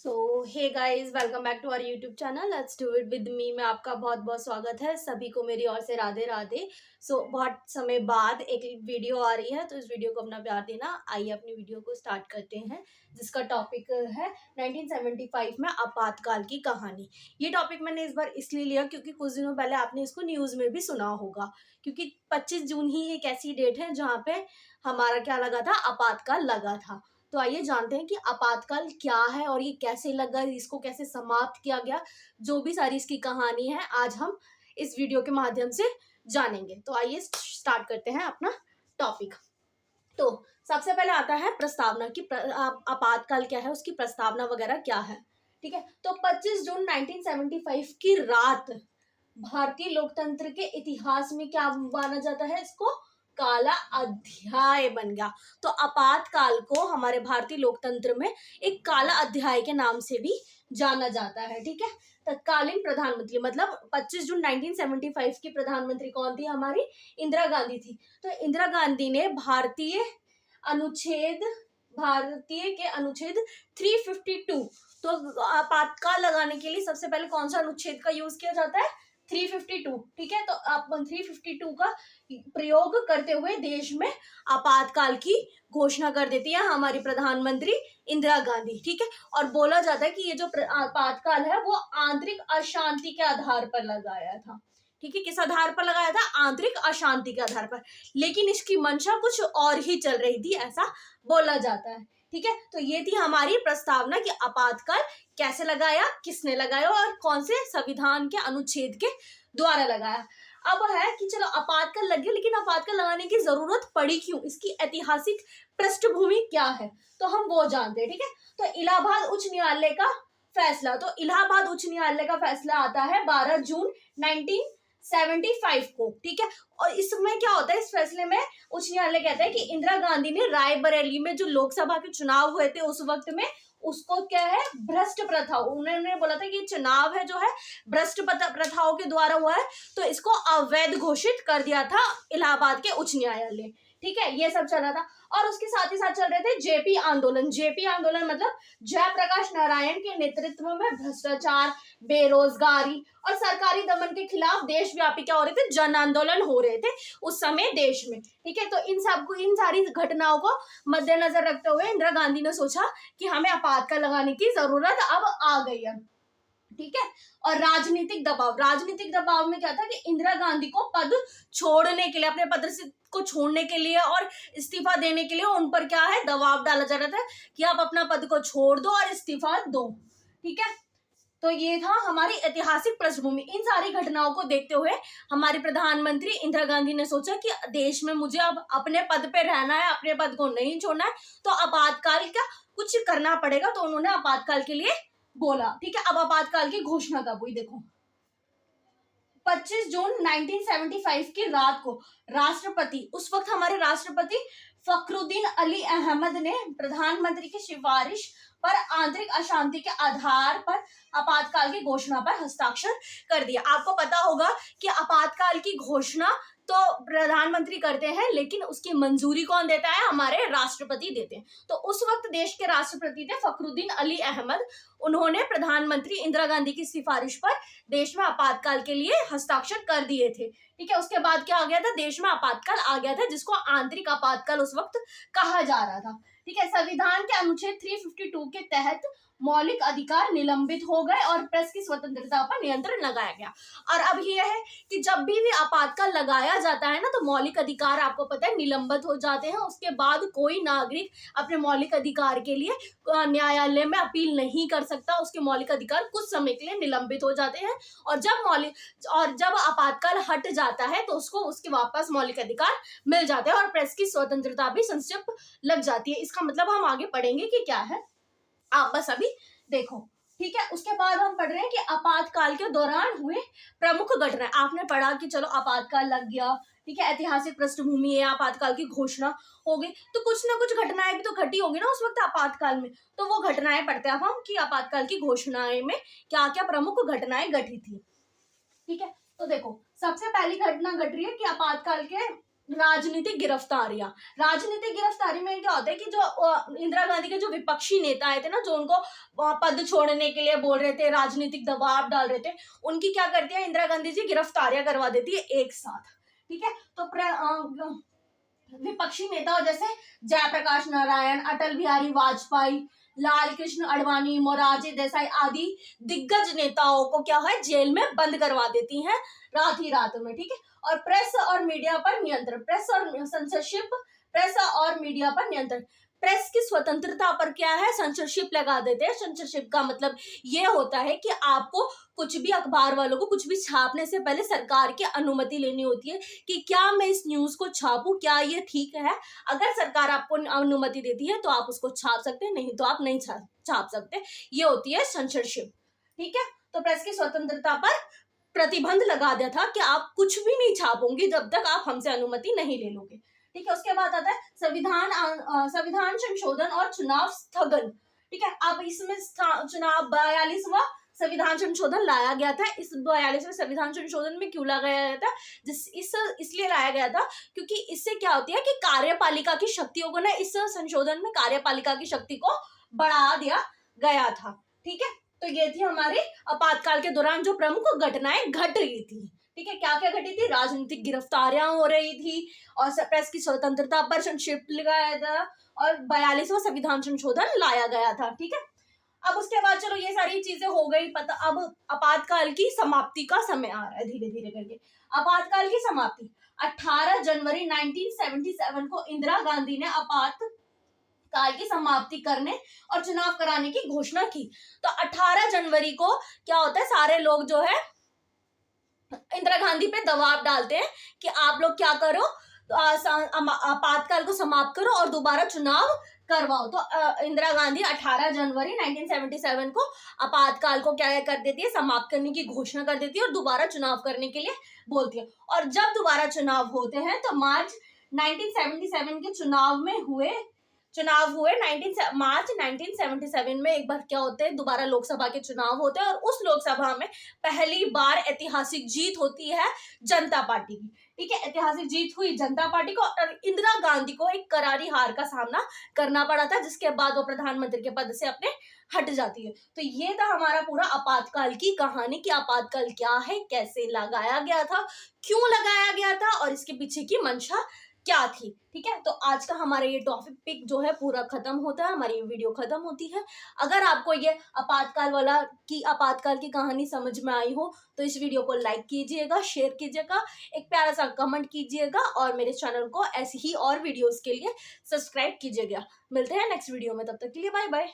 Hey guys, welcome back to our YouTube channel. Let's do it with me में आपका बहुत बहुत स्वागत है। सभी को मेरी ओर से राधे राधे। बहुत समय बाद एक वीडियो आ रही है, तो इस वीडियो को अपना प्यार देना। आइए अपनी वीडियो को स्टार्ट करते हैं, जिसका टॉपिक है 1975 में आपातकाल की कहानी। ये टॉपिक मैंने इस बार इसलिए लिया क्योंकि कुछ दिनों पहले आपने इसको न्यूज़ में भी सुना होगा, क्योंकि 25 जून ही एक ऐसी डेट है जहाँ पे हमारा क्या लगा था, आपातकाल लगा था। तो आइए जानते हैं कि आपातकाल क्या है और ये कैसे लगा, इसको कैसे समाप्त किया गया। जो भी सारी इसकी कहानी है, आज हम इस वीडियो के माध्यम से जानेंगे। तो आइए स्टार्ट करते हैं अपना टॉपिक। तो सबसे पहले आता है प्रस्तावना की आपातकाल क्या है, उसकी प्रस्तावना वगैरह क्या है। ठीक है, तो 25 जून 1975 की रात भारतीय लोकतंत्र के इतिहास में क्या माना जाता है, इसको काला अध्याय बन गया। तो आपातकाल को हमारे भारतीय लोकतंत्र में एक काला अध्याय के नाम से भी जाना जाता है। ठीक है, तत्कालीन प्रधानमंत्री मतलब 25 जून 1975 की प्रधानमंत्री कौन थी, हमारी इंदिरा गांधी थी। तो इंदिरा गांधी ने भारतीय के अनुच्छेद 352, तो आपातकाल लगाने के लिए सबसे पहले कौन सा अनुच्छेद का यूज किया जाता है, 352। ठीक है, तो आप 352 का प्रयोग करते हुए देश में आपातकाल की घोषणा कर देती है हमारी प्रधानमंत्री इंदिरा गांधी। ठीक है, और बोला जाता है कि ये जो आपातकाल है वो आंतरिक अशांति के आधार पर लगाया था। ठीक है, किस आधार पर लगाया था, आंतरिक अशांति के आधार पर। लेकिन इसकी मंशा कुछ और ही चल रही थी, ऐसा बोला जाता है। ठीक है, तो ये थी हमारी प्रस्तावना कि आपातकाल कैसे लगाया, किसने लगाया और कौन से संविधान के अनुच्छेद के द्वारा लगाया। अब है कि चलो आपातकाल लग गया, लेकिन आपातकाल लगाने की जरूरत पड़ी क्यों, इसकी ऐतिहासिक पृष्ठभूमि क्या है, तो हम वो जानते हैं। ठीक है, तो इलाहाबाद उच्च न्यायालय का फैसला, तो इलाहाबाद उच्च न्यायालय का फैसला आता है 12 जून 1975 को। ठीक है, और इसमें क्या होता है, इस फैसले में उच्च न्यायालय कहता है कि इंदिरा गांधी ने रायबरेली में जो लोकसभा के चुनाव हुए थे उस वक्त में उसको क्या है, भ्रष्ट प्रथा, उन्होंने बोला था कि चुनाव है जो है भ्रष्ट प्रथाओं के द्वारा हुआ है, तो इसको अवैध घोषित कर दिया था इलाहाबाद के उच्च न्यायालय। ठीक है, ये सब चल रहा था। और उसके साथ ही साथ चल रहे थे जेपी आंदोलन। जेपी आंदोलन मतलब जयप्रकाश नारायण के नेतृत्व में भ्रष्टाचार, बेरोजगारी और सरकारी दमन के खिलाफ देशव्यापी क्या हो रहे थे, जन आंदोलन हो रहे थे उस समय देश में। ठीक है, तो इन सारी घटनाओं को मद्देनजर रखते हुए इंदिरा गांधी ने सोचा कि हमें आपातकाल लगाने की जरूरत अब आ गई है। ठीक है, और राजनीतिक दबाव में क्या था कि इंदिरा गांधी को पद छोड़ने के लिए, अपने पद से को छोड़ने के लिए और इस्तीफा देने के लिए उन पर क्या है, दबाव डाला जा रहा था कि आप अपना पद को छोड़ दो और इस्तीफा दो। ठीक है, तो ये था हमारी ऐतिहासिक पृष्ठभूमि। इन सारी घटनाओं को देखते हुए हमारी प्रधानमंत्री इंदिरा गांधी ने सोचा कि देश में मुझे अब अपने पद पे रहना है, अपने पद को नहीं छोड़ना है, तो आपातकाल का कुछ करना पड़ेगा। तो उन्होंने आपातकाल के लिए बोला। ठीक है, अब आपातकाल की घोषणा कब हुई, देखो 25 जून 1975 की रात को राष्ट्रपति, उस वक्त हमारे राष्ट्रपति फखरुद्दीन अली अहमद ने प्रधानमंत्री की सिफारिश पर आंतरिक अशांति के आधार पर आपातकाल की घोषणा पर हस्ताक्षर कर दिया। आपको पता होगा कि आपातकाल की घोषणा तो प्रधानमंत्री करते हैं, लेकिन उसकी मंजूरी कौन देता है, हमारे राष्ट्रपति देते हैं। तो उस वक्त देश के राष्ट्रपति थे फखरुद्दीन अली अहमद। उन्होंने प्रधानमंत्री इंदिरा गांधी की सिफारिश पर देश में आपातकाल के लिए हस्ताक्षर कर दिए थे। ठीक है, उसके बाद क्या आ गया था, देश में आपातकाल आ गया था, जिसको आंतरिक आपातकाल उस वक्त कहा जा रहा था। ठीक है, संविधान के अनुच्छेद 352 के तहत मौलिक अधिकार निलंबित हो गए और प्रेस की स्वतंत्रता पर नियंत्रण लगाया गया। और अब यह है कि जब भी आपातकाल लगाया जाता है ना, तो मौलिक अधिकार आपको पता है निलंबित हो जाते हैं। उसके बाद कोई नागरिक अपने मौलिक अधिकार के लिए न्यायालय में अपील नहीं कर सकता। उसके मौलिक अधिकार कुछ समय के लिए निलंबित हो जाते हैं, और जब आपातकाल हट जाता है तो उसको उसके वापस मौलिक अधिकार मिल जाते हैं और प्रेस की स्वतंत्रता भी संक्षिप्त लग जाती है। इसका मतलब हम आगे पढ़ेंगे कि क्या है, आप बस अभी देखो। ठीक है, उसके बाद हम पढ़ रहे हैं कि आपातकाल के दौरान हुए प्रमुख घटनाएं। आपने पढ़ा कि चलो आपातकाल लग गया, ठीक है, ऐतिहासिक पृष्ठभूमि है, आपातकाल की घोषणा हो गई, तो कुछ ना कुछ घटनाएं भी तो घटी होंगी ना उस वक्त आपातकाल में। तो वो घटनाएं पढ़ते हैं हम कि आपातकाल की घोषणाएं में क्या क्या प्रमुख घटनाएं घटी थी। ठीक है, तो देखो सबसे पहली घटना घट रही है कि आपातकाल के राजनीतिक गिरफ्तारियां। राजनीतिक गिरफ्तारी में क्या होता है कि जो इंदिरा गांधी के जो विपक्षी नेता आए थे ना, जो उनको पद छोड़ने के लिए बोल रहे थे, राजनीतिक दबाव डाल रहे थे, उनकी क्या करती है इंदिरा गांधी जी, गिरफ्तारियां करवा देती है एक साथ। ठीक है, तो विपक्षी नेता जैसे जयप्रकाश नारायण, अटल बिहारी वाजपेयी, लाल कृष्ण आडवाणी, मोरारजी देसाई आदि दिग्गज नेताओं को क्या है जेल में बंद करवा देती हैं रात ही रात में। ठीक है, और प्रेस और मीडिया पर नियंत्रण, प्रेस और सेंसरशिप, प्रेस और मीडिया पर नियंत्रण। प्रेस की स्वतंत्रता पर क्या है, सेंसरशिप लगा देते हैं। सेंसरशिप का मतलब ये होता है कि आपको कुछ भी, अखबार वालों को कुछ भी छापने से पहले सरकार की अनुमति लेनी होती है कि क्या मैं इस न्यूज को छापूं, क्या ये ठीक है। अगर सरकार आपको अनुमति देती है तो आप उसको छाप सकते हैं, नहीं तो आप नहीं छाप सकते। ये होती है सेंसरशिप। ठीक है, तो प्रेस की स्वतंत्रता पर प्रतिबंध लगा दिया था कि आप कुछ भी नहीं छापोगे जब तक आप हमसे अनुमति नहीं ले लोगे। ठीक है, उसके बाद आता है संविधान संशोधन और चुनाव स्थगन। ठीक है, अब इसमें चुनाव 42वां संविधान संशोधन लाया गया था। इस 42वें संविधान संशोधन में क्यों लाया गया था, इसलिए लाया गया था क्योंकि इससे क्या होती है कि कार्यपालिका की शक्तियों को ना, इस संशोधन में कार्यपालिका की शक्ति को बढ़ा दिया गया था। ठीक है, तो ये थी हमारे आपातकाल के दौरान जो प्रमुख घटनाएं घट रही थी। ठीक है, क्या क्या घटी थी, राजनीतिक गिरफ्तारियां हो रही थी और प्रेस की स्वतंत्रता पर संक्षिप्त लगाया था और 42वां संविधान संशोधन लाया गया था। ठीक है, अब उसके बाद चलो ये सारी चीजें हो गई पता। अब आपातकाल की समाप्ति का समय आ रहा है धीरे धीरे करके। आपातकाल की समाप्ति 18 जनवरी 1977 को इंदिरा गांधी ने आपातकाल की समाप्ति करने और चुनाव कराने की घोषणा की। तो 18 जनवरी को क्या होता है, सारे लोग जो है इंदिरा गांधी पे दबाव डालते हैं कि आप लोग क्या करो, तो आपातकाल को समाप्त करो और दोबारा चुनाव करवाओ। तो इंदिरा गांधी 18 जनवरी 1977 को आपातकाल को क्या कर देती है, समाप्त करने की घोषणा कर देती है और दोबारा चुनाव करने के लिए बोलती है। और जब दोबारा चुनाव होते हैं तो मार्च 1977 के चुनाव हुए मार्च 1977 में एक बार क्या होते हैं, दोबारा लोकसभा के चुनाव होते हैं और उस लोकसभा में पहली बार ऐतिहासिक जीत होती है जनता पार्टी की। ठीक है, ऐतिहासिक जीत हुई जनता पार्टी को और इंदिरा गांधी को एक करारी हार का सामना करना पड़ा था, जिसके बाद वो प्रधानमंत्री के पद से अपने हट जाती है। तो ये था हमारा पूरा आपातकाल की कहानी कि आपातकाल क्या है, कैसे लगाया गया था, क्यों लगाया गया था और इसके पीछे की मंशा क्या थी। ठीक है, तो आज का हमारा ये टॉपिक जो है पूरा खत्म होता है, हमारी वीडियो खत्म होती है। अगर आपको ये आपातकाल की कहानी समझ में आई हो तो इस वीडियो को लाइक कीजिएगा, शेयर कीजिएगा, एक प्यारा सा कमेंट कीजिएगा और मेरे चैनल को ऐसी ही और वीडियोस के लिए सब्सक्राइब कीजिएगा। मिलते हैं नेक्स्ट वीडियो में, तब तक के लिए बाय बाय।